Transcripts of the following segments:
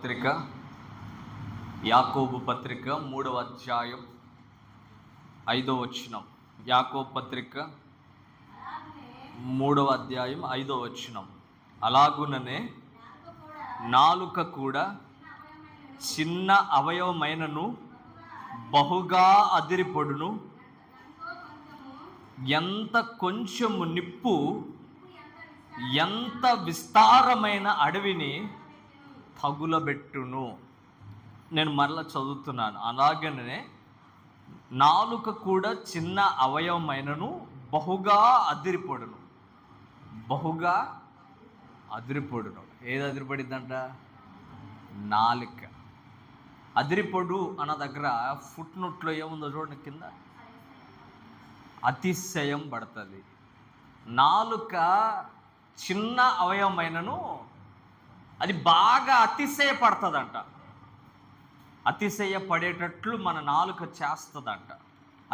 పత్రిక యాకోబు పత్రిక 3వ అధ్యాయం 5వ వచనం. యాకోబు పత్రిక 3వ అధ్యాయం 5వ వచనం. అలాగుననే నాలుక కూడా చిన్న అవయవమైనను బహుగా అదిరిపడును. ఎంత కొంచెము నిప్పు ఎంత విస్తారమైన అడవిని తగులబెట్టును. నేను మరలా చదువుతున్నాను. అలాగనే నాలుక కూడా చిన్న అవయవమైనను బహుగా అదిరిపడును. బహుగా అదిరిపడును. ఏది అదిరిపడిద్దంట? నాలుక. అదిరిపడు అన్న దగ్గర ఫుట్ నోట్లో ఏముందో చూడండి, కింద అతిశయం పడుతుంది. నాలుక చిన్న అవయవమైనను అది బాగా అతిశయపడుతుందంట. అతిశయపడేటట్లు మన నాలుక చేస్తుందంట.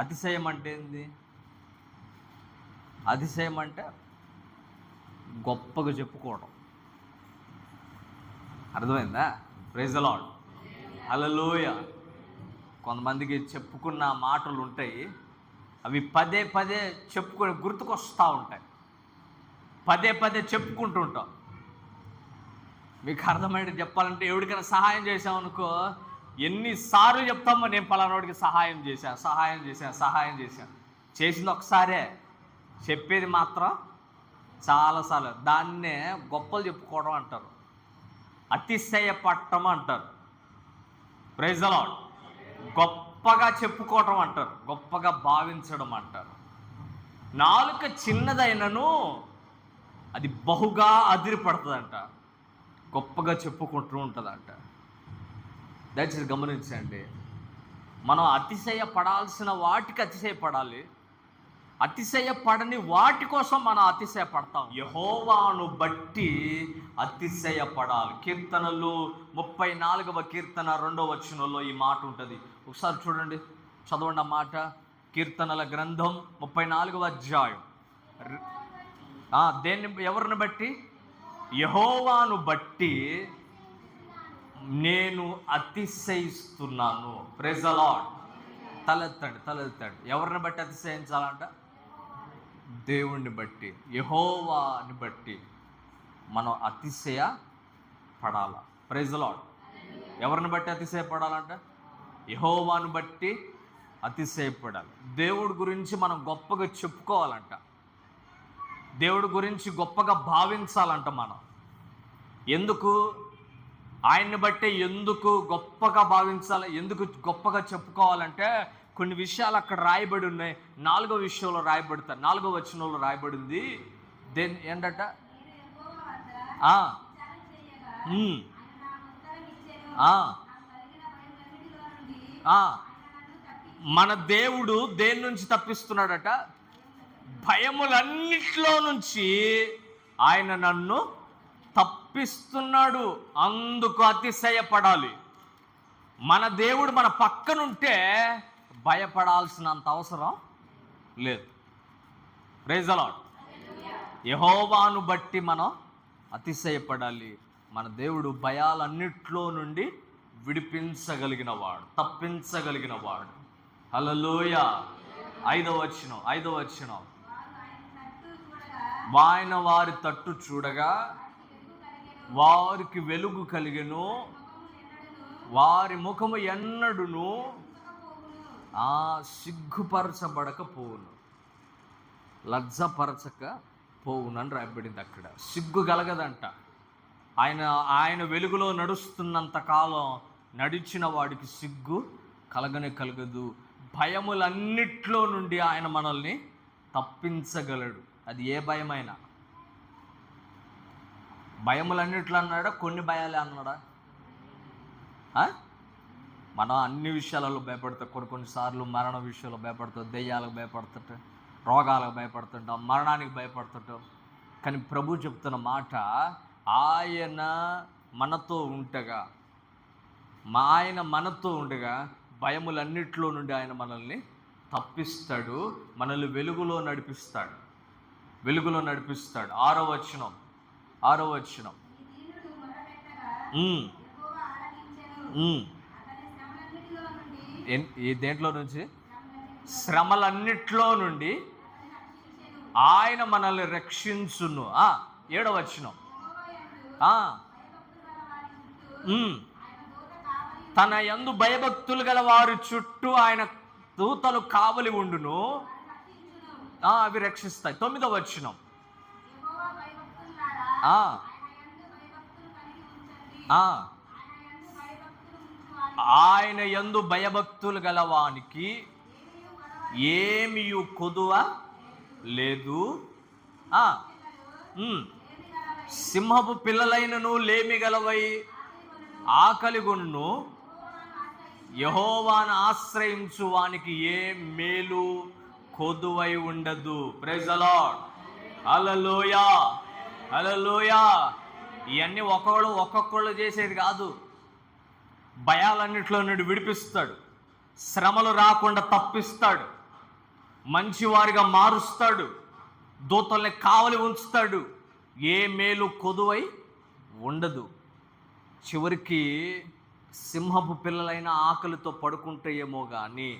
అతిశయం అంటే ఏంది? అతిశయం అంటే గొప్పగా చెప్పుకోవడం. అర్థమైందా? Praise the Lord. హల్లెలూయా. కొంతమందికి చెప్పుకున్న మాటలు ఉంటాయి, అవి పదే పదే చెప్పుకొని గుర్తుకొస్తూ ఉంటాయి. పదే పదే చెప్పుకుంటూ ఉంటాం. మీకు అర్థమైనట్టు చెప్పాలంటే, ఎవరికైనా సహాయం చేసామనుకో, ఎన్నిసార్లు చెప్తామో నేను పలానాడికి సహాయం చేశాను. చేసింది ఒకసారే, చెప్పేది మాత్రం చాలాసార్లు. దాన్నే గొప్పలు చెప్పుకోవడం అంటారు, అతిశయపడటం అంటారు. Praise the lord. గొప్పగా చెప్పుకోవటం అంటారు, గొప్పగా భావించడం అంటారు. నాలుక చిన్నదైనను అది బహుగా అదిరిపడుతుందంట, గొప్పగా చెప్పుకుంటూ ఉంటుందంట. దయచేసి గమనించండి. మనం అతిశయపడాల్సిన వాటికి అతిశయపడాలి, అతిశయపడని వాటి కోసం మనం అతిశయపడతాం. యెహోవాను బట్టి అతిశయపడాలి. కీర్తనలు 34వ కీర్తన 2వ వచనంలో ఈ మాట ఉంటుంది. ఒకసారి చూడండి, చదవండి ఆ మాట. కీర్తనల గ్రంథం 34వ అధ్యాయం. ఎవరిని బట్టి? యెహోవాను బట్టి నేను అతిశయిస్తున్నాను. Praise the Lord. తలెత్తండి. ఎవరిని బట్టి అతిశయించాలంట? దేవుణ్ణి బట్టి, యెహోవాని బట్టి మనం అతిశయపడాల. Praise the lord. ఎవరిని బట్టి అతిశయపడాలంట? యెహోవాను బట్టి అతిశయపడాలి. దేవుడి గురించి మనం గొప్పగా చెప్పుకోవాలంట, దేవుడి గురించి గొప్పగా భావించాలంట మనం. ఎందుకు? ఆయన్ని బట్టే ఎందుకు గొప్పగా భావించాలి, ఎందుకు గొప్పగా చెప్పుకోవాలంటే కొన్ని విషయాలు అక్కడ రాయబడి ఉన్నాయి. 4వ విషయంలో రాయబడతారు. 4వ వచనంలో రాయబడింది ఏంటట? మన దేవుడు దేని నుంచి తప్పిస్తున్నాడట? భయములన్నిట్లో నుంచి ఆయన నన్ను తప్పిస్తున్నాడు. అందుకు అతిశయపడాలి. మన దేవుడు మన పక్కనుంటే భయపడాల్సినంత అవసరం లేదు. Praise the lord. యెహోవాను బట్టి మనం అతిశయపడాలి. మన దేవుడు భయాలన్నిట్లో నుండి విడిపించగలిగిన వాడు, తప్పించగలిగిన వాడు. హల్లెలూయా. 5వ వచనం. ఆయన వారి తట్టు చూడగా వారికి వెలుగు కలిగెను, వారి ముఖము ఎన్నడును సిగ్గుపరచబడకపోవును, లజ్జపరచక పోవును అని రాయబడింది అక్కడ. సిగ్గు కలగదంట. ఆయన వెలుగులో నడుస్తున్నంత కాలం నడిచిన వాడికి సిగ్గు కలగదు. భయములన్నిట్లో నుండి ఆయన మనల్ని తప్పించగలడు. అది ఏ భయమైనా. భయములన్నిట్లో అన్నాడా? కొన్ని భయాలే అన్నాడా? మనం అన్ని విషయాలలో భయపడతాం. కొన్నిసార్లు మరణ విషయంలో భయపడతాం, దెయ్యాలకు భయపడుతుంటాం, రోగాలకు భయపడుతుంటాం, మరణానికి భయపడుతుంటాం. కానీ ప్రభు చెప్తున్న మాట, ఆయన మనతో ఉండగా భయములన్నిట్లో నుండి ఆయన మనల్ని తప్పిస్తాడు, మనల్ని వెలుగులో నడిపిస్తాడు. 6వ వచనం. ఉమ్. ఈ దేంట్లో నుంచి? శ్రమలన్నిట్లో నుండి ఆయన మనల్ని రక్షించును. 7వ వచనం. తన యందు భయభక్తులు గల వారి చుట్టూ ఆయన దూతలు కావలి ఉండును, అవి రక్షిస్తాయి. 9వ వచనం. ఆయన యందు భయభక్తులు గలవానికి ఏమీ కొదువ లేదు. సింహపు పిల్లలైనను లేమి గలవై ఆకలిగొన్ను, యెహోవాను ఆశ్రయించు వానికి ఏ మేలు కొదువై ఉండదు. Praise the Lord. Hallelujah, hallelujah. ఇవన్నీ ఒక్కొక్కళ్ళు చేసేది కాదు. భయాలన్నిట్లో నుండి విడిపిస్తాడు, శ్రమలు రాకుండా తప్పిస్తాడు, మంచివారిగా మారుస్తాడు, దూతల్ని కావలి ఉంచుతాడు, ఏ మేలు కొదువై ఉండదు. చివరికి సింహపు పిల్లలైన ఆకలితో పడుకుంటే ఏమో కానీ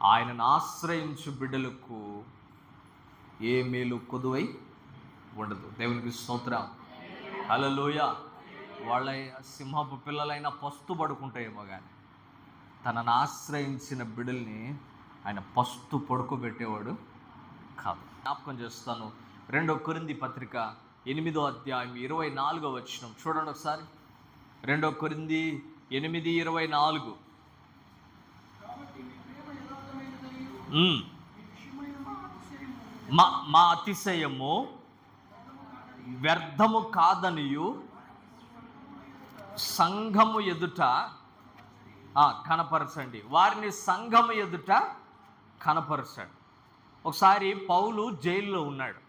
ఆయనను ఆశ్రయించు బిడ్డలకు ఏ మేలు కొదువై ఉండదు. దేవునికి స్తోత్రం. హల్లెలూయా. వాళ్ళ సింహపు పిల్లలైన పస్తు పడుకుంటాయేమో కానీ తనను ఆశ్రయించిన బిడ్డల్ని ఆయన పస్తు పడుకోబెట్టేవాడు కాదు. జ్ఞాపకం చేస్తాను, 2 కొరింథీ పత్రిక 8వ అధ్యాయం 24వ వచనం చూడండి ఒకసారి. 2 కొరింథీ 8:24. మా అతిశయము వ్యర్థము కాదనియు సంఘము ఎదుట కనపరచండి. వారిని సంఘము ఎదుట కనపరచండి. ఒకసారి పౌలు జైల్లో ఉన్నాడు.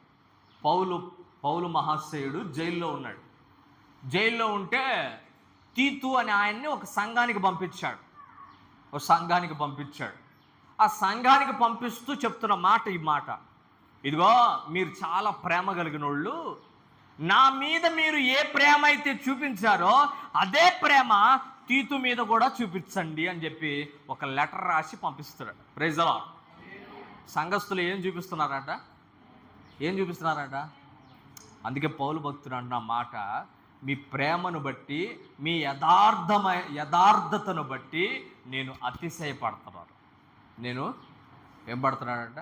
పౌలు మహాశయుడు జైల్లో ఉన్నాడు. జైల్లో ఉంటే తీతు అనే ఆయన్ని ఒక సంఘానికి పంపించాడు. ఆ సంఘానికి పంపిస్తూ చెప్తున్న మాట ఈ మాట, ఇదిగో మీరు చాలా ప్రేమ కలిగిన వాళ్ళు, నా మీద మీరు ఏ ప్రేమ అయితే చూపించారో అదే ప్రేమ తీతు మీద కూడా చూపించండి అని చెప్పి ఒక లెటర్ రాసి పంపిస్తున్నాడు. Praise the lord. సంఘస్థులు ఏం చూపిస్తున్నారట? అందుకే పౌలు భక్తుడు అంటున్న మాట, మీ ప్రేమను బట్టి, మీ యథార్థతను బట్టి నేను అతిశయపడుతున్నాను. నేను ఏం పడుతున్నాడంట?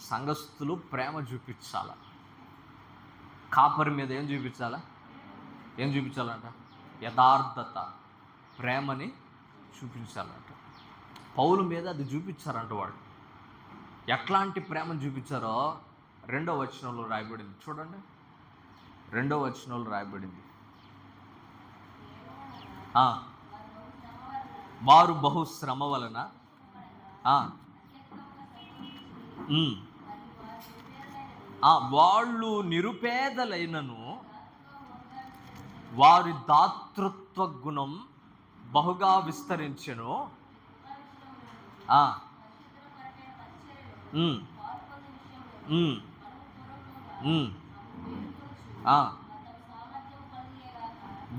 సంఘస్థులు ప్రేమ చూపించాల. కాపరి మీద ఏం చూపించాలంట? యథార్థత, ప్రేమని చూపించాలంట. పౌలు మీద అది చూపించారంట. వాళ్ళు ఎట్లాంటి ప్రేమను చూపించారో 2వ వచనంలో రాయబడింది. చూడండి, 2వ వచనంలో రాయబడింది, వారు బహుశ్రమ వలన వాళ్ళు నిరుపేదలైనను వారి దాతృత్వ గుణం బహుగా విస్తరించెను.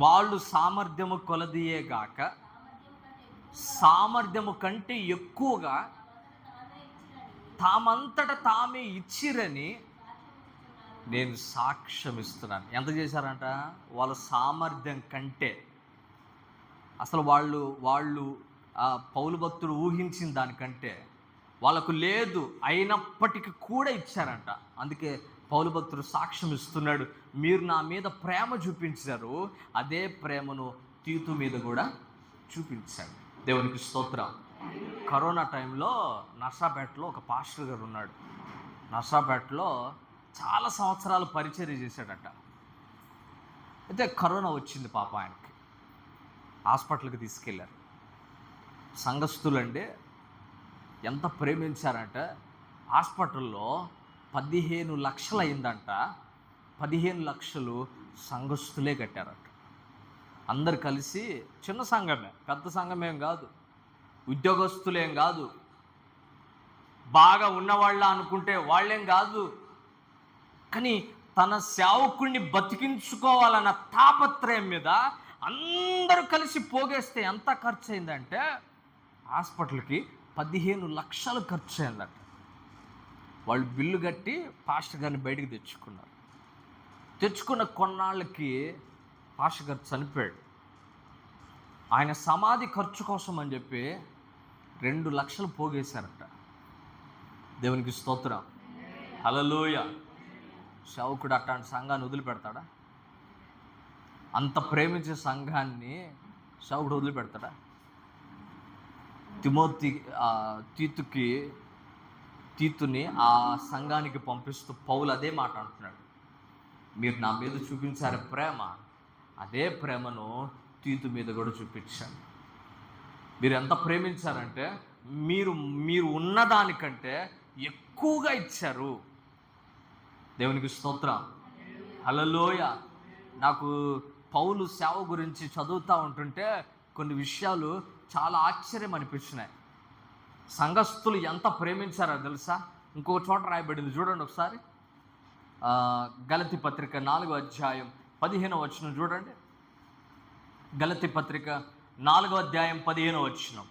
వాళ్ళు సామర్థ్యము కొలదియేగాక సామర్థ్యము కంటే ఎక్కువగా తామంతట తామే ఇచ్చిరని నేను సాక్ష్యం ఇస్తున్నాను. ఎంత చేశారంట? వాళ్ళ సామర్థ్యం కంటే, అసలు వాళ్ళు పౌలు భక్తుడు ఊహించిన దానికంటే వాళ్ళకు లేదు, అయినప్పటికీ కూడా ఇచ్చారంట. అందుకే పౌలు భక్తుడు సాక్ష్యం ఇస్తున్నాడు, మీరు నా మీద ప్రేమ చూపించారు, అదే ప్రేమను తీతు మీద కూడా చూపించాడు. దేవునికి స్తోత్రం. కరోనా టైంలో నర్సాపేటలో ఒక పాస్టర్ గారు ఉన్నాడు. నర్సాపేటలో చాలా సంవత్సరాలు పరిచర్య చేశాడట. అయితే కరోనా వచ్చింది పాప ఆయనకి. హాస్పిటల్కి తీసుకెళ్ళారు. సంఘస్థులండి ఎంత ప్రేమించారంటే హాస్పిటల్లో 15 లక్షలు అయిందంట. 15 లక్షలు సంఘస్థులే కట్టారట. అందరు కలిసి, చిన్న సంఘమే, పెద్ద సంఘమేం కాదు, ఉద్యోగస్తులేం కాదు, బాగా ఉన్నవాళ్ళ అనుకుంటే వాళ్ళేం కాదు, కానీ తన సేవకుడిని బతికించుకోవాలన్న తాపత్రయం మీద అందరూ కలిసి పోగేస్తే ఎంత ఖర్చు అయిందంటే హాస్పిటల్కి 15 లక్షలు ఖర్చు అయిందట. వాళ్ళు బిల్లు కట్టి పాస్టర్ గారిని బయటికి తెచ్చుకున్నారు. తెచ్చుకున్న కొన్నాళ్ళకి పాస్టర్ గారు చనిపోయాడు. ఆయన సమాధి ఖర్చు కోసం అని చెప్పి 2 లక్షలు పోగేశారట. దేవునికి స్తోత్రం, హల్లెలూయా. సేవకుడు అట్లాంటి సంఘాన్ని వదిలిపెడతాడా? అంత ప్రేమించే సంఘాన్ని సేవకుడు వదిలిపెడతాడా? తీతుని ఆ సంఘానికి పంపిస్తూ పౌలు అదే మాట అంటున్నాడు. మీరు నా మీద చూపించారు ప్రేమ, అదే ప్రేమను తీతు మీద కూడా చూపించాను. మీరు ఎంత ప్రేమించారంటే మీరు ఉన్నదానికంటే ఎక్కువగా ఇచ్చారు. దేవునికి స్తోత్రం, హల్లెలూయా. నాకు పౌలు సేవ గురించి చదువుతూ ఉంటుంటే కొన్ని విషయాలు చాలా ఆశ్చర్యం అనిపించినాయి. సంఘస్థులు ఎంత ప్రేమించారో తెలుసా? ఇంకో చోట రాయబడింది, చూడండి ఒకసారి. గలతీ పత్రిక 4వ అధ్యాయం 15వ వచనం చూడండి. గలతీ పత్రిక 4వ అధ్యాయం 15వ వచనం.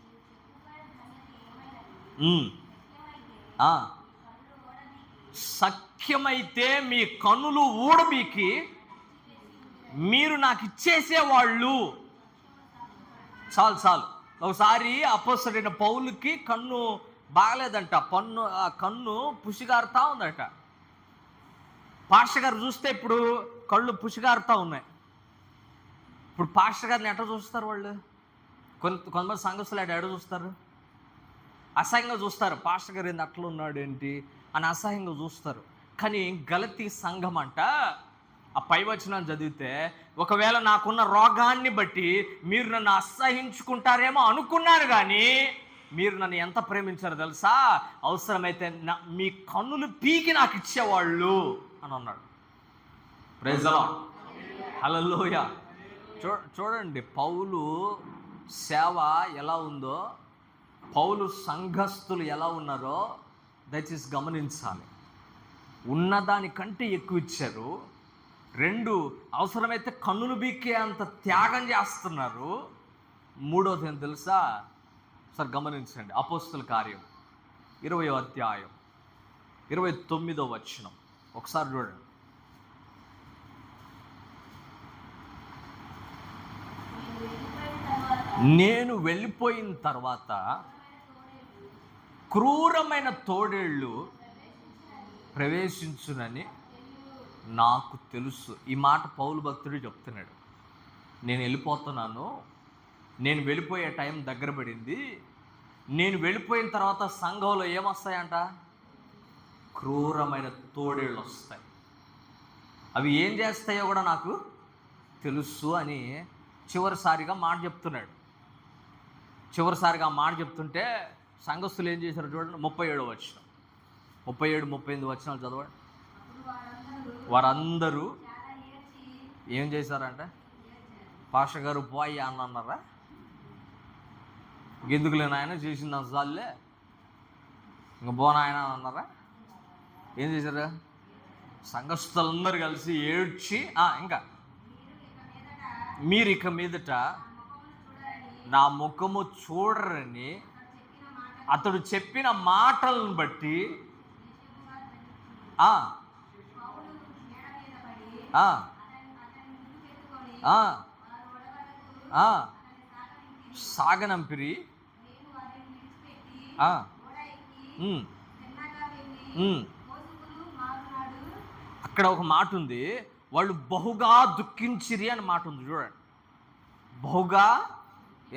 సఖ్యమైతే మీ కన్నులు ఊడబీకి మీరు నాకు ఇచ్చేసేవాళ్ళు. చాలు. ఒకసారి అపోస్తలుడైన పౌలుకి కన్ను బాగలేదంట, కన్ను పుసిగారుతా ఉందట. పాస్టర్ గారు చూస్తే ఇప్పుడు కళ్ళు పుసిగారుతా ఉన్నాయి. ఇప్పుడు పాస్టర్ గారిని ఎట్లా చూస్తారు వాళ్ళు? కొంతమంది సంఘస్థులు ఎడ చూస్తారు? అసహ్యంగా చూస్తారు. పాస్టర్ గారు ఏంది అట్లా ఉన్నాడు ఏంటి అని అసహ్యంగా చూస్తారు. కానీ గలతీ సంఘం అంట, ఆ పై వచనాన్ని చదివితే, ఒకవేళ నాకున్న రోగాన్ని బట్టి మీరు నన్ను అసహించుకుంటారేమో అనుకున్నాను, కానీ మీరు నన్ను ఎంత ప్రేమించారో తెలుసా? అవసరమైతే మీ కన్నులు పీకి నాకు ఇచ్చేవాళ్ళు అని అన్నాడు. ప్రైజ్ ది లార్డ్, హల్లెలూయా. చూడండి పౌలు సేవ ఎలా ఉందో, పౌలు సంఘస్థులు ఎలా ఉన్నారో దయచేసి గమనించాలి. ఉన్నదానికంటే ఎక్కువ ఇచ్చారు. 2, అవసరమైతే కన్నులు బీకే అంత త్యాగం చేస్తున్నారు. 3వది ఏం తెలుసా? ఒకసారి గమనించండి. అపోస్తలుల కార్యం 20వ అధ్యాయం 29వ వచనం ఒకసారి చూడండి. నేను వెళ్ళిపోయిన తర్వాత క్రూరమైన తోడేళ్ళు ప్రవేశించునని నాకు తెలుసు. ఈ మాట పౌలు భక్తుడు చెప్తున్నాడు. నేను వెళ్ళిపోతున్నాను, నేను వెళ్ళిపోయే టైం దగ్గర పడింది. నేను వెళ్ళిపోయిన తర్వాత సంఘంలో ఏమొస్తాయంట? క్రూరమైన తోడేళ్ళు వస్తాయి. అవి ఏం చేస్తాయో కూడా నాకు తెలుసు అని చివరిసారిగా మాట చెప్తున్నాడు. చివరిసారిగా మాట చెప్తుంటే సంఘస్థులు ఏం చేశారు చూడండి. 37వ వచనం, 37, 38 వచనాలు చదవండి. వారందరూ ఏం చేశారంటే, పాస్టర్ గారు పోయి అన్నారా? ఎందుకులే నాయన చేసింది అసలే, ఇంక పోనాయన అన్నారా? ఏం చేశారు? సంఘస్థులందరూ కలిసి ఏడ్చి, ఇంకా మీరు ఇక మీదట నా ముఖము చూడరని అతడు చెప్పిన మాటలను బట్టి సాగనంపిరి. అక్కడ ఒక మాట ఉంది, వాళ్ళు బహుగా దుఃఖించిరి అని మాట ఉంది చూడండి. బహుగా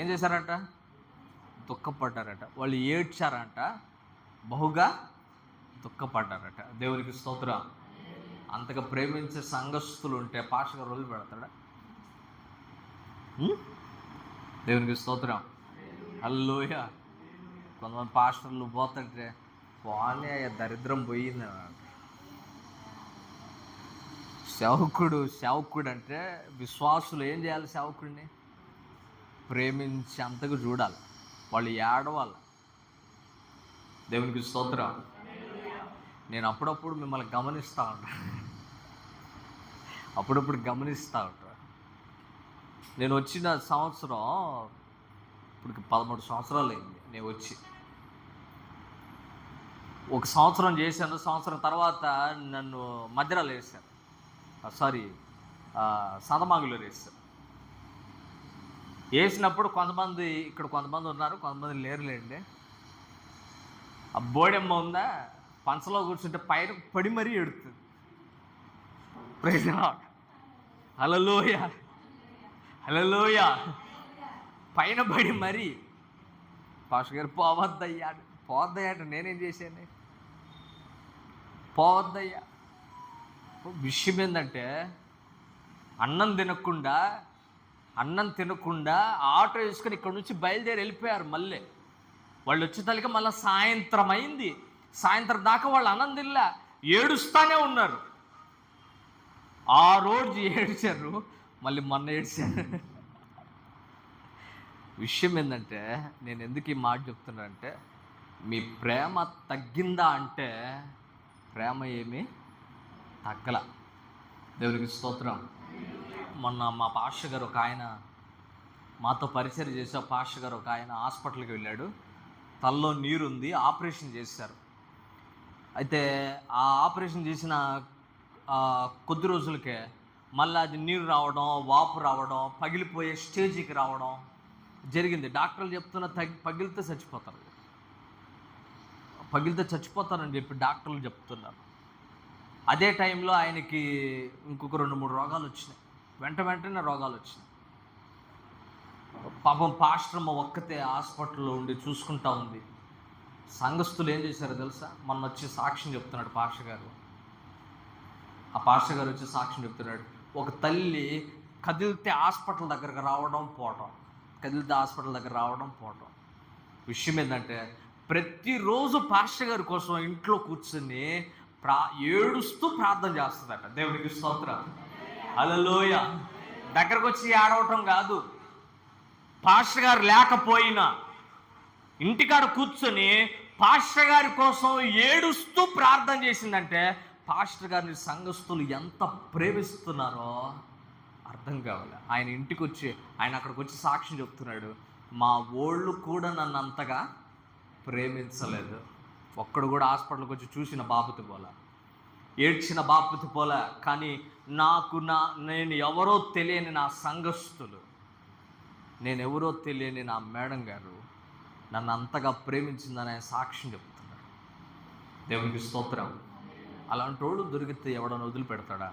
ఏం చేశారంట? దుఃఖపడ్డారట. వాళ్ళు ఏడ్చారంట, బహుగా దుఃఖపడ్డారట. దేవునికి స్తోత్రం. అంతగా ప్రేమించే సంఘస్థులు ఉంటే పాస్టర్ గారు వదిలి పెడతాడా? దేవునికి స్తోత్రం, హల్లెలూయా. కొంతమంది పాస్టర్లు పోతుంటే పోనీ దరిద్రం పోయింది. సేవకుడు అంటే విశ్వాసులు ఏం చేయాలి? సేవకుడిని ప్రేమించి అంతగా చూడాలి, వాళ్ళు ఏడవాలి. దేవునికి స్తోత్రం. నేను అప్పుడప్పుడు మిమ్మల్ని గమనిస్తూ ఉంటాను. నేను వచ్చిన సంవత్సరం ఇప్పుడు 13 సంవత్సరాలు అయింది నేను వచ్చి. ఒక సంవత్సరం చేశాను, సంవత్సరం తర్వాత నన్ను మధ్యరాలు వేశారు, సదమాగులో వేశారు. వేసినప్పుడు కొంతమంది ఇక్కడ కొంతమంది ఉన్నారు, కొంతమంది లేరులేండి. ఆ బోడెమ్మ ఉందా, పంచలో కూర్చుంటే పైన పడి మరీ ఎడుతుంది. ప్రైజ్ లార్డ్, హల్లెలూయా హల్లెలూయా. పైన పడి మరీ పాస్టర్ గారు పోవద్దయ్యా అంటే నేనేం చేశాను? పోవద్దయ్యా. విషయం ఏంటంటే అన్నం తినకుండా ఆటో వేసుకొని ఇక్కడ నుంచి బయలుదేరి వెళ్ళిపోయారు. మళ్ళీ వాళ్ళు వచ్చేసరికి మళ్ళీ సాయంత్రం అయింది. సాయంత్రం దాకా వాళ్ళు అన్నం తినలే, ఏడుస్తానే ఉన్నారు. ఆ రోజు ఏడ్చారు, మళ్ళీ మొన్న ఏడ్చారు. విషయం ఏంటంటే నేను ఎందుకు ఈ మాట చెప్తున్నానంటే, మీ ప్రేమ తగ్గిందా అంటే ప్రేమ ఏమీ తగ్గల. దేవునికి స్తోత్రం. మొన్న మా పాస్టర్ గారు ఒక ఆయన, మాతో పరిచయం చేసే పాస్టర్ గారు ఒక ఆయన హాస్పిటల్కి వెళ్ళాడు. తలలో నీరుంది, ఆపరేషన్ చేశారు. అయితే ఆ ఆపరేషన్ చేసిన కొద్ది రోజులకే మళ్ళీ అది నీరు రావడం, వాపు రావడం, పగిలిపోయే స్టేజీకి రావడం జరిగింది. డాక్టర్లు చెప్తున్న పగిలితే చచ్చిపోతారని చెప్పి డాక్టర్లు చెప్తున్నారు. అదే టైంలో ఆయనకి ఇంకొక 2-3 రోగాలు వచ్చినాయి, వెంటనే రోగాలు వచ్చినాయి. పాపం పాస్టర్మ ఒక్కతే హాస్పిటల్లో ఉండి చూసుకుంటా ఉంది. సంఘస్థులు ఏం చేశారో తెలుసా? మొన్న వచ్చి సాక్ష్యం చెప్తున్నాడు పాస్టర్ గారు. ఆ పాస్టర్ గారు వచ్చి సాక్ష్యం చెప్తున్నాడు. ఒక తల్లి కదిలితే హాస్పిటల్ దగ్గరకు రావడం పోవటం. విషయం ఏంటంటే ప్రతిరోజు పాస్టర్ గారి కోసం ఇంట్లో కూర్చొని ఏడుస్తూ ప్రార్థన చేస్తుందట. దేవునికి స్తోత్రం, హల్లెలూయా. దగ్గరకు వచ్చి ఏడవటం కాదు, పాస్టర్ గారు లేకపోయినా ఇంటికాడ కూర్చొని పాస్టర్ గారి కోసం ఏడుస్తూ ప్రార్థన చేసిందంటే పాస్టర్ గారిని సంఘస్థులు ఎంత ప్రేమిస్తున్నారో అర్థం కావాలి. ఆయన ఇంటికి వచ్చి ఆయన అక్కడికి వచ్చి సాక్ష్యం చెప్తున్నాడు. మా ఓళ్ళు కూడా నన్ను అంతగా ప్రేమించలేదు. ఒక్కడు కూడా హాస్పిటల్కి వచ్చి చూసిన బాపతి పోలా, ఏడ్చిన బాపతి పోలా. కానీ నేను ఎవరో తెలియని నా సంఘస్థులు, నేనెవరో తెలియని నా మేడం గారు నన్ను అంతగా ప్రేమించిందని ఆయన సాక్ష్యం చెప్తున్నాడు. దేవునికి స్తోత్రం. అలాంటి వాడు దొరికితే ఎవడన్నా వదిలిపెడతాడా?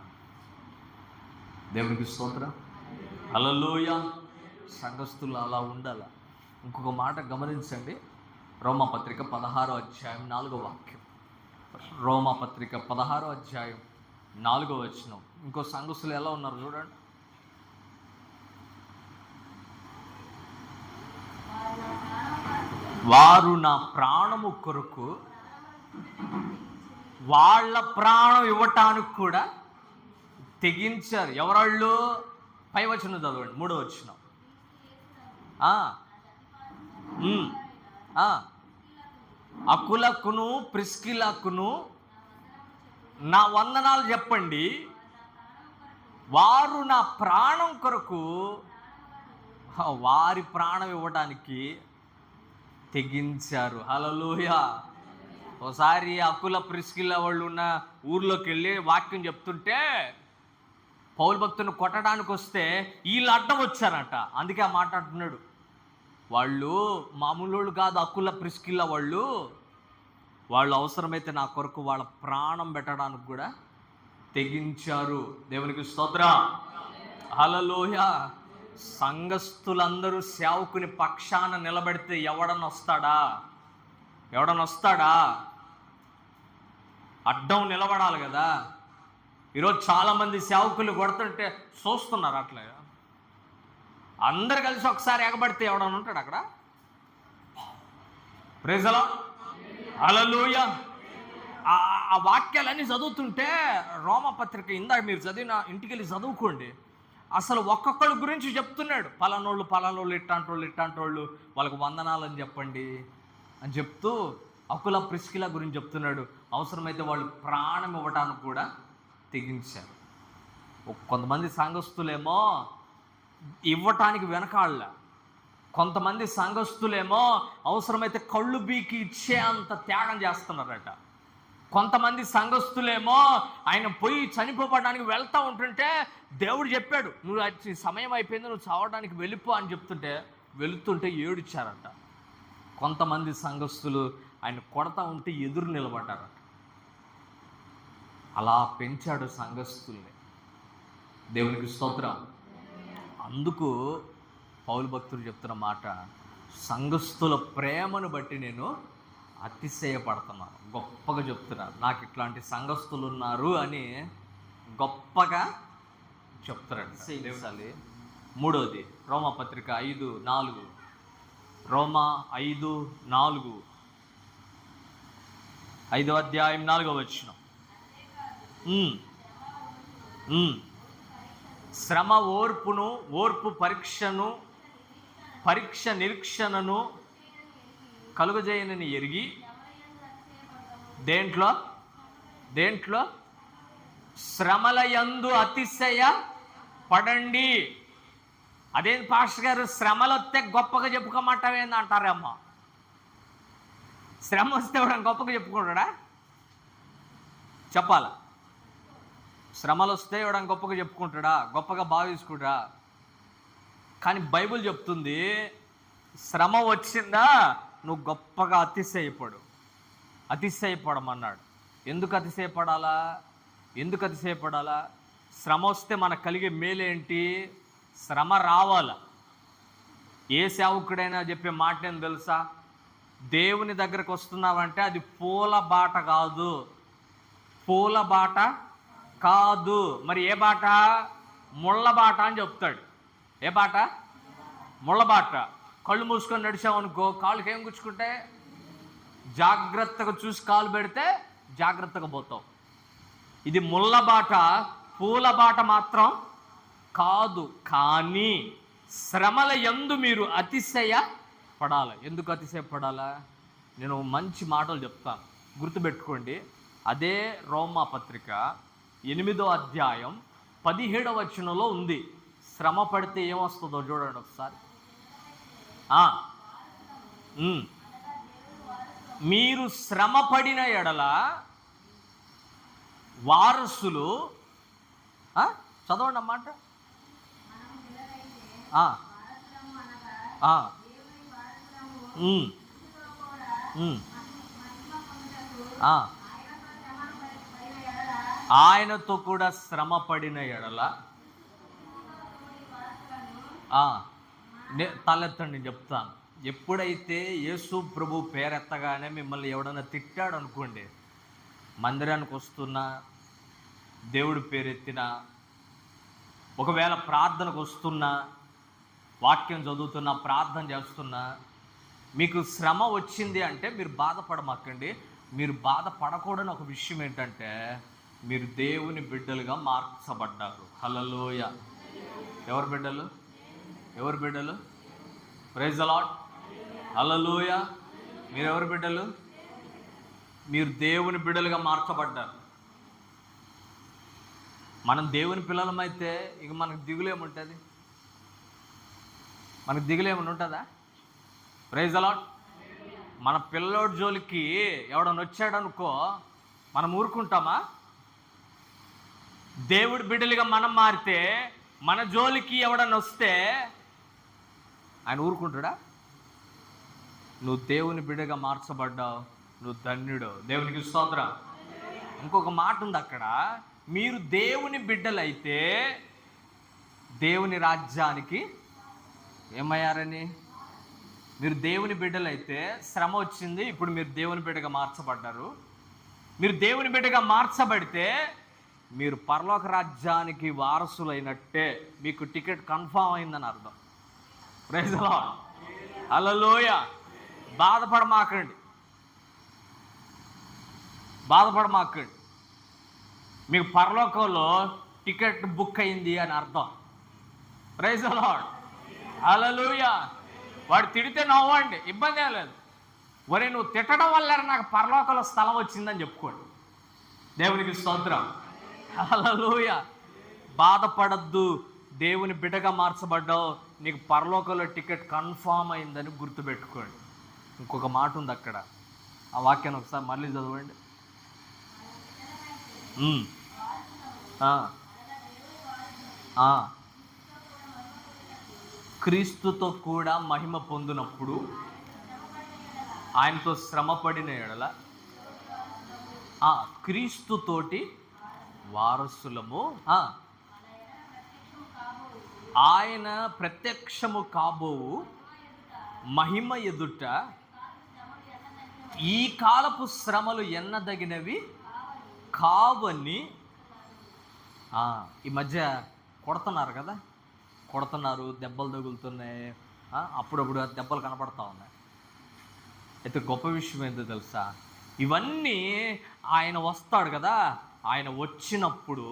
దేవునికి స్తోత్రం, హల్లెలూయా. సంఘస్థులు అలా ఉండాలి. ఇంకొక మాట గమనించండి, రోమాపత్రిక 16వ అధ్యాయం 4వ వాక్యం. రోమాపత్రిక 16వ అధ్యాయం 4వ వచనం. ఇంకో సంఘస్థులు ఎలా ఉన్నారు చూడండి. వారు నా ప్రాణము కొరకు వాళ్ళ ప్రాణం ఇవ్వటానికి కూడా తెగించారు. ఎవరాళ్ళు? పై వచనం చదవండి, 3వ వచనం. అకులకును ప్రిస్కిలకును నా వందనాలు చెప్పండి. వారు నా ప్రాణం కొరకు వారి ప్రాణం ఇవ్వడానికి తెగించారు. హల్లెలూయా. ఒకసారి అకుల ప్రిస్కిల వాళ్ళు ఉన్న ఊర్లోకి వెళ్ళి వాక్యం చెప్తుంటే పౌలు భక్తుని కొట్టడానికి వస్తే వీళ్ళు అడ్డం వచ్చారంట. అందుకే ఆ మాట్లాడుతున్నాడు. వాళ్ళు మామూలు వాళ్ళు కాదు, అకుల ప్రిస్కిల వాళ్ళు అవసరమైతే నా కొరకు వాళ్ళ ప్రాణం పెట్టడానికి కూడా తెగించారు. దేవునికి స్తోత్రం, హల్లెలూయా. సంఘస్థులందరూ సేవకుని పక్షాన నిలబెడితే ఎవడన్నా వస్తాడా? అడ్డం నిలబడాలి కదా. ఈరోజు చాలామంది సేవకులు కొడుతుంటే చూస్తున్నారు. అట్లా అందరు కలిసి ఒకసారి ఎగబడితే ఎవడన్నా ఉంటాడు అక్కడ? ప్రైజ్ ది లార్డ్, హల్లెలూయా. ఆ వాక్యాలన్నీ చదువుతుంటే రోమపత్రిక ఇందాక మీరు చదివిన ఇంటికి వెళ్ళి చదువుకోండి. అసలు ఒక్కొక్కళ్ళ గురించి చెప్తున్నాడు. పలానోళ్ళు ఇట్టాంటోళ్ళు వాళ్ళకు వందనాలు అని చెప్పండి అని చెప్తూ అకుల ప్రిస్కిల గురించి చెప్తున్నాడు. అవసరమైతే వాళ్ళు ప్రాణం ఇవ్వడానికి కూడా తెగించారు. కొంతమంది సంఘస్థులేమో ఇవ్వటానికి వెనకాళ్ళ. కొంతమంది సంఘస్థులేమో అవసరమైతే కళ్ళు బీకి ఇచ్చే అంత త్యాగం చేస్తున్నారట. కొంతమంది సంఘస్థులేమో ఆయన పోయి చనిపోవడానికి వెళ్తూ ఉంటుంటే దేవుడు చెప్పాడు, నువ్వు సమయం అయిపోయింది, నువ్వు చావడానికి వెళ్ళిపో అని చెప్తుంటే వెళుతుంటే ఏడిచారట. కొంతమంది సంఘస్థులు ఆయన కొడతా ఉంటే ఎదురు నిలబడ్డారట. అలా పెంచాడు సంఘస్థుల్ని. దేవునికి స్తోత్రం. అందుకు పౌలు భక్తుడు చెప్తున్న మాట, సంఘస్థుల ప్రేమను బట్టి నేను అతిశయపడుతున్నాను. గొప్పగా చెప్తున్నాను, నాకు ఇట్లాంటి సంఘస్థులు ఉన్నారు అని గొప్పగా చెప్తారండి. మూడోది రోమా పత్రిక 5:4. రోమా 5:4, 5వ అధ్యాయం 4వ వచనం. శ్రమ ఓర్పును, ఓర్పు పరీక్షను, పరీక్ష నిరీక్షణను కలుగజేయనని ఎరిగి దేంట్లో శ్రమల యందు అతిశయ పడండి. అదేం పాస్టర్ గారు, శ్రమలు వస్తే గొప్పగా చెప్పుకోమంటావేంది అంటారమ్మ. శ్రమ వస్తే కూడా గొప్పగా చెప్పుకుంటాడా? చెప్పాల. శ్రమలు వస్తే ఇవ్వడం గొప్పగా చెప్పుకుంటాడా? గొప్పగా భావించుకుంటాడా? కానీ బైబిల్ చెప్తుంది, శ్రమ వచ్చిందా నువ్వు గొప్పగా అతిశయపడమన్నాడు. ఎందుకు అతిశయపడాలా? శ్రమ వస్తే మనకు కలిగే మేలేంటి? శ్రమ రావాలా. ఏ సేవకుడైనా చెప్పే మాట నేను తెలుసా, దేవుని దగ్గరకు వస్తున్నావంటే అది పూల బాట కాదు. మరి ఏ బాట? ముళ్ళ బాట అని చెప్తాడు. ఏ బాట? ముళ్ళ బాట. కళ్ళు మూసుకొని నడిచామనుకో, కాళ్ళకి ఏం గుచ్చుకుంటే జాగ్రత్తగా చూసి కాలు పెడితే జాగ్రత్తగా పోతావు. ఇది ముళ్ళ బాట, పూల బాట మాత్రం కాదు. కానీ శ్రమల యందు మీరు అతిశయపడాలి. ఎందుకు అతిశయపడాలా? నేను మంచి మాటలు చెప్తాను, గుర్తుపెట్టుకోండి. అదే రోమా పత్రిక 8వ అధ్యాయం 17వ వచనంలో ఉంది. శ్రమ పడితే ఏమొస్తుందో చూడండి ఒకసారి. మీరు శ్రమ పడిన ఎడల వారసులు, చదవండి అన్నమాట. ఆయనతో కూడా శ్రమ పడిన ఎడల, తలెత్తండి చెప్తాను. ఎప్పుడైతే యేసు ప్రభు పేరెత్తగానే మిమ్మల్ని ఎవడన్నా తిట్టాడు అనుకోండి, మందిరానికి వస్తున్నా, దేవుడి పేరెత్తినా, ఒకవేళ ప్రార్థనకు వస్తున్నా, వాక్యం చదువుతున్నా, ప్రార్థన చేస్తున్నా, మీకు శ్రమ వచ్చింది అంటే మీరు బాధపడమాకండి. మీరు బాధపడకూడని ఒక విషయం ఏంటంటే, మీరు దేవుని బిడ్డలుగా మార్చబడ్డారు. హల్లెలూయా. ఎవరు బిడ్డలు? Praise the Lord. హల్లెలూయా. మీరు ఎవరు బిడ్డలు? మీరు దేవుని బిడ్డలుగా మార్చబడ్డారు. మనం దేవుని పిల్లలమైతే ఇక మనకు దిగులేముంటుంది? మనకు దిగులేమని ఉంటుందా? Praise the lord. మన పిల్లోడి జోలికి ఎవడన్నా వచ్చాడనుకో, మనం ఊరుకుంటామా? దేవుడి బిడ్డలుగా మనం మారితే మన జోలికి ఎవడన్నా వస్తే ఆయన ఊరుకుంటాడా? నువ్వు దేవుని బిడ్డగా మార్చబడ్డావు, నువ్వు ధన్యుడు. దేవునికి స్తోత్రం. ఇంకొక మాట ఉంది అక్కడ, మీరు దేవుని బిడ్డలైతే దేవుని రాజ్యానికి ఏమయ్యారని. మీరు దేవుని బిడ్డలైతే శ్రమ వచ్చింది, ఇప్పుడు మీరు దేవుని బిడ్డగా మార్చబడ్డారు. మీరు దేవుని బిడ్డగా మార్చబడితే మీరు పరలోక రాజ్యానికి వారసులైనట్టే. మీకు టికెట్ కన్ఫామ్ అయిందని అర్థం. Praise the Lord. హల్లెలూయా. బాధపడమాకండి. మీకు పరలోకంలో టికెట్ బుక్ అయింది అని అర్థం. Praise the Lord. హల్లెలూయా. వాడు తిడితే నవ్వండి, ఇబ్బంది ఏం లేదు. ఒరే నువ్వు తిట్టడం వల్ల నాకు పరలోకంలో స్థలం వచ్చిందని చెప్పుకోండి. దేవునికి స్తోత్రం. హల్లెలూయా. బాధపడద్దు, దేవుని బిడ్డగా మార్చబడ్డావు, నీకు పరలోకంలో టికెట్ కన్ఫామ్ అయిందని గుర్తుపెట్టుకోండి. ఇంకొక మాట ఉంది అక్కడ, ఆ వాక్యాన్ని ఒకసారి మళ్ళీ చదవండి. క్రీస్తుతో కూడా మహిమ పొందినప్పుడు ఆయనతో శ్రమపడిన ఎడల క్రీస్తుతోటి వారసులము, ఆయన ప్రత్యక్షము కాబోవు మహిమ ఎదుట ఈ కాలపు శ్రమలు ఎన్నదగినవి కావని. ఈ మధ్య కొడుతున్నారు కదా, కొడుతున్నారు, దెబ్బలు తగులుతున్నాయి, అప్పుడప్పుడు దెబ్బలు కనపడతా ఉన్నాయి. అయితే గొప్ప విషయం ఏంటో తెలుసా, ఇవన్నీ ఆయన వస్తాడు కదా, ఆయన వచ్చినప్పుడు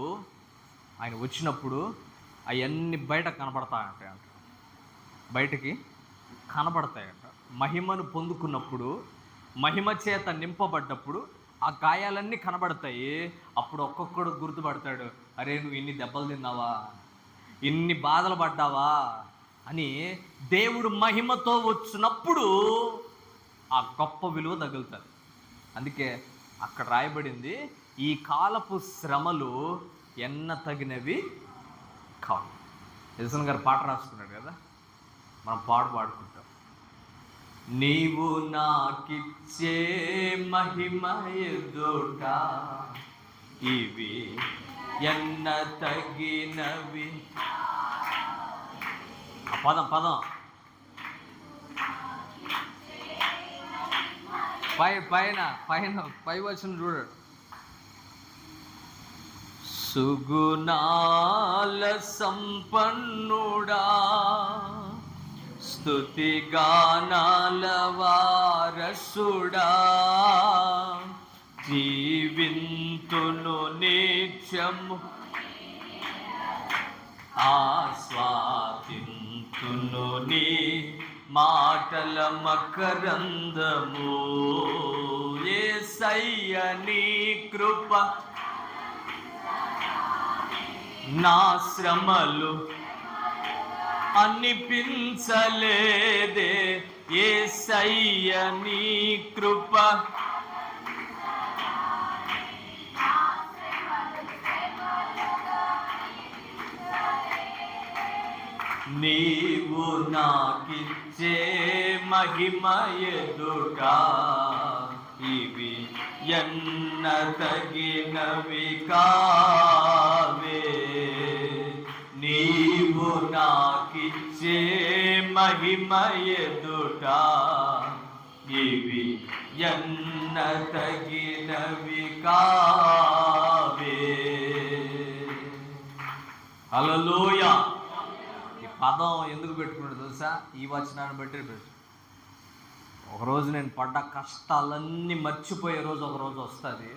అవన్నీ బయట కనపడతాయంట, బయటకి కనపడతాయంట. మహిమను పొందుకున్నప్పుడు, మహిమ చేత నింపబడ్డప్పుడు ఆ గాయాలన్నీ కనబడతాయి. అప్పుడు ఒక్కొక్కడు గుర్తుపడతాడు, అరే నువ్వు ఇన్ని దెబ్బలు తిన్నావా, ఇన్ని బాధలు పడ్డావా అని. దేవుడు మహిమతో వచ్చినప్పుడు ఆ గొప్ప విలువ తగులుతుంది. అందుకే అక్కడ రాయబడింది, ఈ కాలపు శ్రమలు ఎన్న తగినవి కావు. యశ్వన్ గారు పాట రాసుకున్నాడు కదా, మనం పాడుకుంటాం. నీవు నాకిచ్చే మహిమ ఎదుట ఇవి ఎన్న తగినవి. పదం పై వచ్చిన చూడండి. సుగుణాల సంపన్నుడా, స్తుతి గానాల వారసుడా, జీవింతును నిత్యము ఆస్వాదింతును నీ మాటల మకరందము. యేసయ్య నీ కృప నా శ్రమలు అనిపించలేదే. యేసయ్య నీ కృప నీవు నాకిచ్చే మహిమ ఎదుట ఇవి ఎన్న తగినవి కావే. నీవు నాకిచ్చే మహిమ ఎదుట ఇవి ఎన్న తగినవి కావే. హల్లెలూయా. ఈ పదం ఎందుకు పెట్టుకున్నాడు తెలుసా? ఈ వచనాన్ని బట్టి పెట్టు. ఒకరోజు నేను పడ్డ కష్టాలన్నీ మర్చిపోయే రోజు ఒకరోజు వస్తుంది.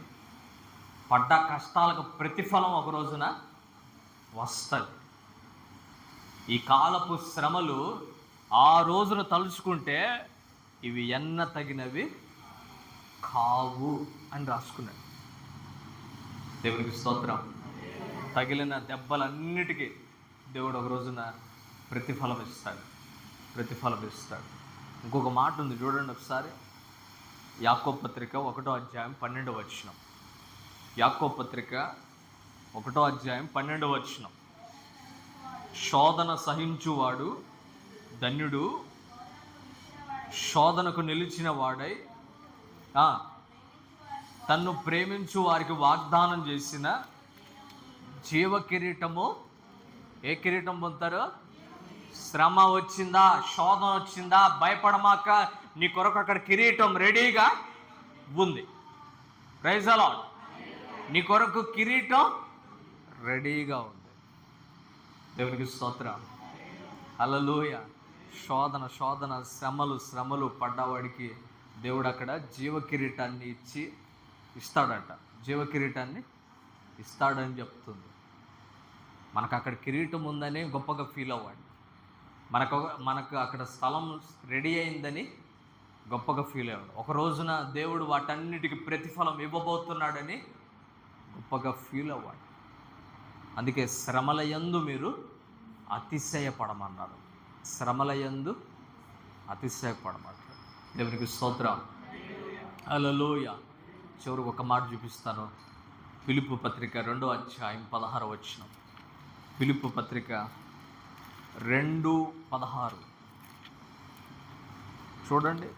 పడ్డ కష్టాలకు ప్రతిఫలం ఒక రోజున వస్తుంది. ఈ కాలపు శ్రమలు ఆ రోజున తలుచుకుంటే ఇవి ఎన్న తగినవి కావు అని రాసుకున్నాడు. దేవునికి స్తోత్రం. తగిలిన దెబ్బలన్నిటికీ దేవుడు ఒక రోజున ప్రతిఫలం ఇస్తాడు. ఇంకొక మాట ఉంది చూడండి ఒకసారి. యాకోబు పత్రిక 1వ అధ్యాయం 12వ వచనం. యాకోబు పత్రిక 1వ అధ్యాయం 12వ వచనం. శోధన సహించువాడు ధన్యుడు, శోధనకు నిలిచిన వాడై తన్ను ప్రేమించు వారికి వాగ్దానం చేసిన జీవ కిరీటము. ఏ కిరీటం పొందుతారు? శ్రమ వచ్చిందా, శోధన వచ్చిందా, భయపడమాక, నీ కొరకు అక్కడ కిరీటం రెడీగా ఉంది. Praise the lord. నీ కొరకు కిరీటం రెడీగా ఉంది. దేవునికి స్తోత్రం. హల్లెలూయా. శోధన శ్రమలు పడ్డవాడికి దేవుడు అక్కడ జీవ కిరీటాన్ని ఇస్తాడట. జీవ కిరీటాన్ని ఇస్తాడని చెప్తుంది. మనకు అక్కడ కిరీటం ఉందని గొప్పగా ఫీల్ అవ్వండి. మనకు అక్కడ స్థలం రెడీ అయిందని గొప్పగా ఫీల్ అవ్వండి. ఒక రోజున దేవుడు వాటన్నిటికి ప్రతిఫలం ఇవ్వబోతున్నాడని గొప్పగా ఫీల్ అవ్వండి. అందుకే శ్రమల యందు మీరు అతిశయపడమన్నాడు. శ్రమలయందు అతిశయపడమంటాడు. దేవునికి స్తోత్రం. హల్లెలూయా. చివరికి ఒక మాట చూపిస్తాను. ఫిలిప్పు పత్రిక 2వ అధ్యాయం 16వ వచనం. ఫిలిప్పు పత్రిక 2:16 చూడండి.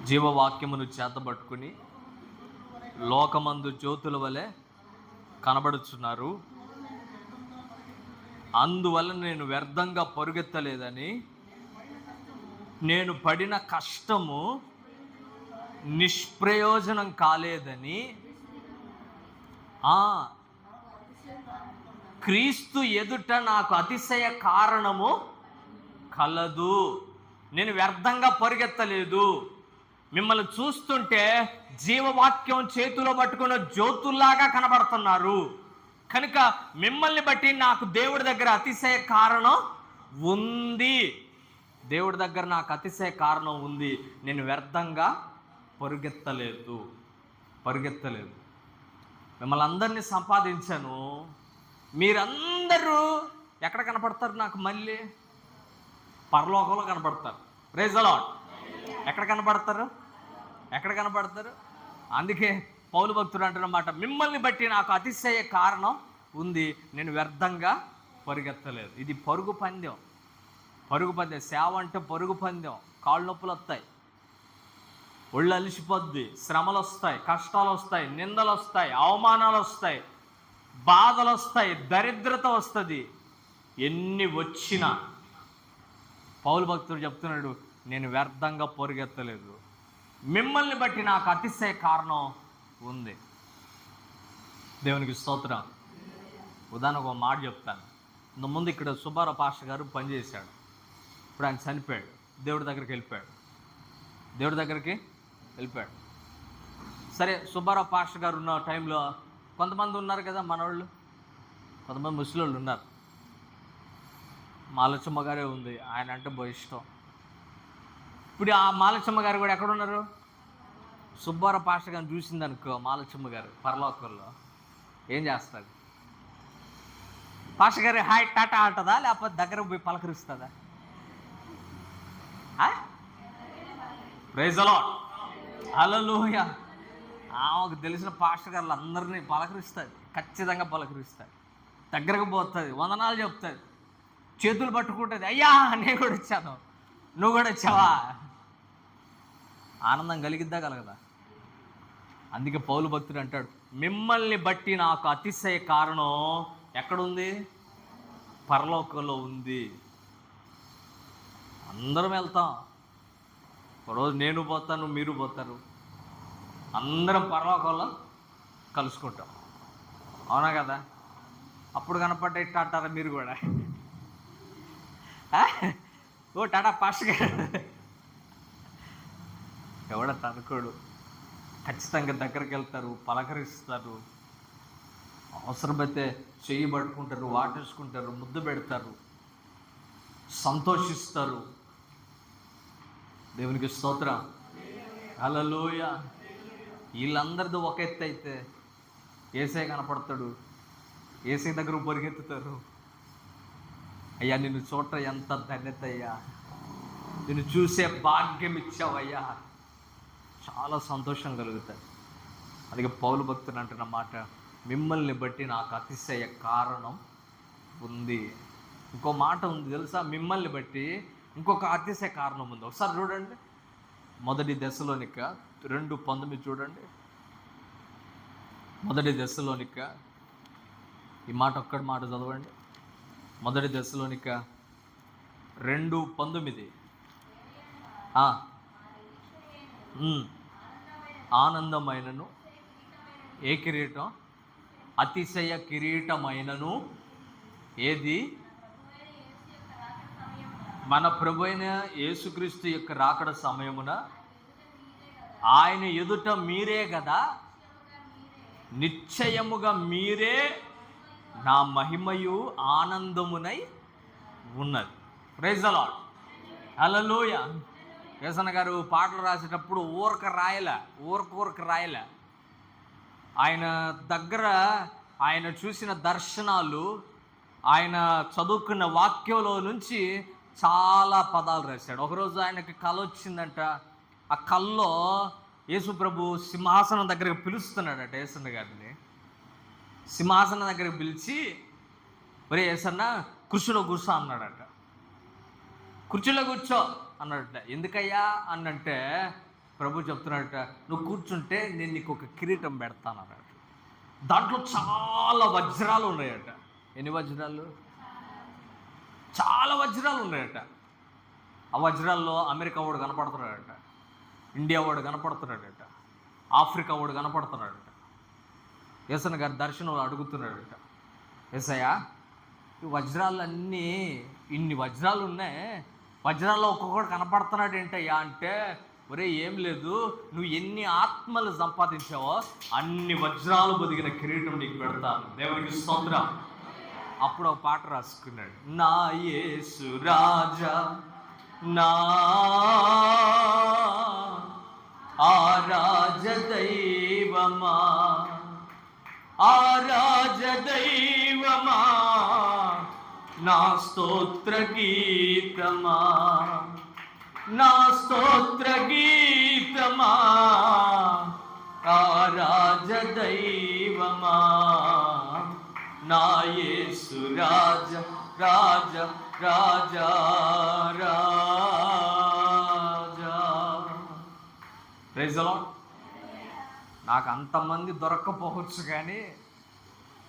జీవవాక్యమును చేతబట్టుకుని లోకమందు జ్యోతుల వలె కనబడుచున్నారు, అందువల్ల నేను వ్యర్థంగా పరుగెత్తలేదని, నేను పడిన కష్టము నిష్ప్రయోజనం కాలేదని, క్రీస్తు ఎదుట నాకు అతిశయ కారణము కలదు. నేను వ్యర్థంగా పరిగెత్తలేదు. మిమ్మల్ని చూస్తుంటే జీవవాక్యం చేతిలో పట్టుకున్న జ్యోతుల్లాగా కనబడుతున్నారు కనుక మిమ్మల్ని బట్టి నాకు దేవుడి దగ్గర అతిశయ కారణం ఉంది. దేవుడి దగ్గర నాకు అతిశయ కారణం ఉంది. నేను వ్యర్థంగా పరుగెత్తలేదు. మిమ్మల్ని అందరినీ సంపాదించాను. మీరందరూ ఎక్కడ కనపడతారు నాకు? మళ్ళీ పరలోకంలో కనపడతారు. Praise the lord. ఎక్కడ కనపడతారు? అందుకే పౌలు భక్తుడు అంటున్నమాట, మిమ్మల్ని బట్టి నాకు అతిశయ కారణం ఉంది, నేను వ్యర్థంగా పరుగెత్తలేదు. ఇది పరుగు పందెం. సేవ అంటే పరుగు పందెం. కాళ్ళు నొప్పులు వస్తాయి, ఒళ్ళు అలిసిపోద్ది, శ్రమలు వస్తాయి, కష్టాలు వస్తాయి, నిందలు వస్తాయి, అవమానాలు వస్తాయి, బాధలు వస్తాయి, దరిద్రత వస్తుంది. ఎన్ని వచ్చినా పౌలు భక్తుడు చెప్తున్నాడు, నేను వ్యర్థంగా పరుగెత్తలేదు. మిమ్మల్ని బట్టి నాకు అతిశయ కారణం ఉంది. దేవునికి స్తోత్రం. ఉదాహరణకు ఒక మాట చెప్తాను. ముందు ఇక్కడ సుబ్బారావు పాస్టర్ గారు పనిచేశాడు. ఇప్పుడు ఆయన చనిపోయాడు. దేవుడి దగ్గరికి వెళ్ళిపోయాడు. సరే, సుబ్బారావు పాస్టర్ గారు ఉన్న టైంలో కొంతమంది ఉన్నారు కదా మనోళ్ళు, కొంతమంది ముసలోళ్ళు ఉన్నారు. మాలచమ్మ గారే ఉంది, ఆయన అంటే ఇష్టం. ఇప్పుడు ఆ మాలచమ్మ గారు కూడా ఎక్కడున్నారు? సుబ్బారావు పాస్టర్ గారిని చూసిందనుకో, మాలచమ్మ గారు పరలోకంలో ఏం చేస్తారు? పాస్టర్ గారు హాయ్ టాటా అంటుందా, లేకపోతే దగ్గరకు పోయి పలకరిస్తుందా? Praise the Lord. హల్లెలూయా. ఆమెకు తెలిసిన పాస్టర్ గారులు అందరినీ పలకరిస్తుంది, ఖచ్చితంగా పలకరిస్తుంది, దగ్గరకు పోతుంది, వందనాలు చెప్తుంది, చేతులు పట్టుకుంటుంది. అయ్యా నేను కూడా వచ్చాను, నువ్వు కూడా వచ్చావా? ఆనందం కలగదా? అందుకే పౌలు భక్తుడు అంటాడు, మిమ్మల్ని బట్టి నాకు అతిశయ కారణం ఎక్కడుంది? పరలోకంలో ఉంది. అందరం వెళ్తాం. ఒకరోజు నేను పోతాను, మీరు పోతారు, అందరం పరలోకంలో కలుసుకుంటాం. అవునా కదా? అప్పుడు కనపడ్డా ఇట్లా అంటారా మీరు కూడా? ఓ టాటా పాస్టర్ గారు ఎవడట అనుకోడు. ఖచ్చితంగా దగ్గరికి వెళ్తారు, పలకరిస్తారు, అవసరమైతే చెయ్యి పట్టుకుంటారు, వాటేసుకుంటారు, ముద్దు పెడతారు, సంతోషిస్తారు. దేవునికి స్తోత్రం. హల్లెలూయా. వీళ్ళందరిది ఒక ఎత్తు అయితే యేసయ్య కనపడతాడు, యేసయ్య దగ్గర పరిగెత్తుతారు. అయ్యా నిన్ను చూడటం ఎంత ధన్యత అయ్యా, నిన్ను చూసే భాగ్యం ఇచ్చావయ్యా, చాలా సంతోషం కలుగుతుంది. అందుకే పౌలు భక్తుడు అంటున్న మాట, మిమ్మల్ని బట్టి నాకు అతిశయ కారణం ఉంది. ఇంకో మాట ఉంది తెలుసా? మిమ్మల్ని బట్టి ఇంకొక అతిశయ కారణం ఉంది. ఒకసారి చూడండి, 1 దశలోనిక 2:19 చూడండి. 1 దశలోనిక, ఈ మాట ఒక్కటి మాట చదవండి. 1 దశలోనిక 2:19. ఆనందమైనను ఏ కిరీటం? అతిశయ కిరీటమైనను ఏది? మన ప్రభు అయిన యేసుక్రీస్తు యొక్క రాకడ సమయమున ఆయన ఎదుట మీరే కదా, నిశ్చయముగా మీరే నా మహిమయు ఆనందమునై ఉన్నది. Praise the Lord. Hallelujah. Yesanna garu పాటలు రాసేటప్పుడు ఊరక రాయలే. ఆయన దగ్గర ఆయన చూసిన దర్శనాలు, ఆయన చదువుకున్న వాక్యంలో నుంచి చాలా పదాలు రాశాడు. ఒకరోజు ఆయనకి కళ వచ్చిందంట. ఆ కల్లో యేసు ప్రభు సింహాసనం దగ్గరకు పిలుస్తున్నాడట యేసన్న గారిని. సింహాసనం దగ్గరకు పిలిచి, ఒరే యేసన్న కుర్చీలో కూర్చో అన్నాడట. కుర్చీలో కూర్చో అన్నాడట. ఎందుకయ్యా అన్నంటే ప్రభు చెప్తున్నాడట, నువ్వు కూర్చుంటే నేను నీకు ఒక కిరీటం పెడతాను అన్నాడు. దాంట్లో చాలా వజ్రాలు ఉన్నాయట. ఎన్ని వజ్రాలు? చాలా వజ్రాలు ఉన్నాయట. ఆ వజ్రాల్లో అమెరికా వాడు కనపడుతున్నాడట, ఇండియా వాడు కనపడుతున్నాడట, ఆఫ్రికా వాడు కనపడుతున్నాడట. యేసన్న గారి దర్శనంలో అడుగుతున్నాడట, యేసయ్యా ఈ వజ్రాలన్నీ, ఇన్ని వజ్రాలు ఉన్నాయి, వజ్రాల్లో ఒక్కొక్కడు కనపడుతున్నాడు ఏంటయ్యా అంటే, ఒరే ఏం లేదు, నువ్వు ఎన్ని ఆత్మలు సంపాదించావో అన్ని వజ్రాలు బొదిగిన కిరీటం నీకు పెడతాను. దేవునికి స్తోత్రం. అప్పుడు ఒక పాట రాసుకున్నాడు, నా యేసు రాజా నా ఆరాజ దైవమా, ఆరాజ దైవమా, నా స్తోత్ర గీతమా, నా స్తోత్ర గీతమా, ఆరాజ దైవమా, నా యేసు రాజ రాజ రాజా రాజా. Praise the Lord. నాకు అంతమంది దొరక్కపోవచ్చు కానీ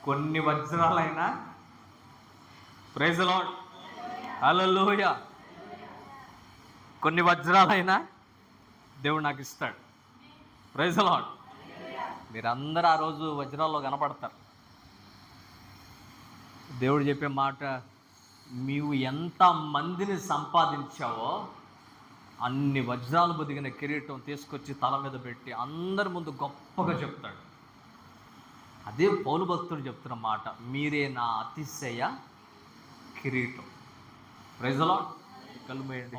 కొన్ని వజ్రాలైనా, ప్రైజ్ ది లార్డ్, హల్లెలూయా, కొన్ని వజ్రాలైనా దేవుడు నాకు ఇస్తాడు. Praise the Lord. మీరందరూ ఆ రోజు వజ్రాల్లో కనపడతారు. దేవుడు చెప్పే మాట, నీవు ఎంత మందిని సంపాదించావో అన్ని వజ్రాలు బొదిగిన కిరీటం తీసుకొచ్చి తల మీద పెట్టి అందరి ముందు గొప్పగా చెప్తాడు. అదే పౌలు భక్తుడు చెప్తున్న మాట, మీరే నా అతిశయ కిరీటం. Praise the lord. కళ్ళు మూయండి.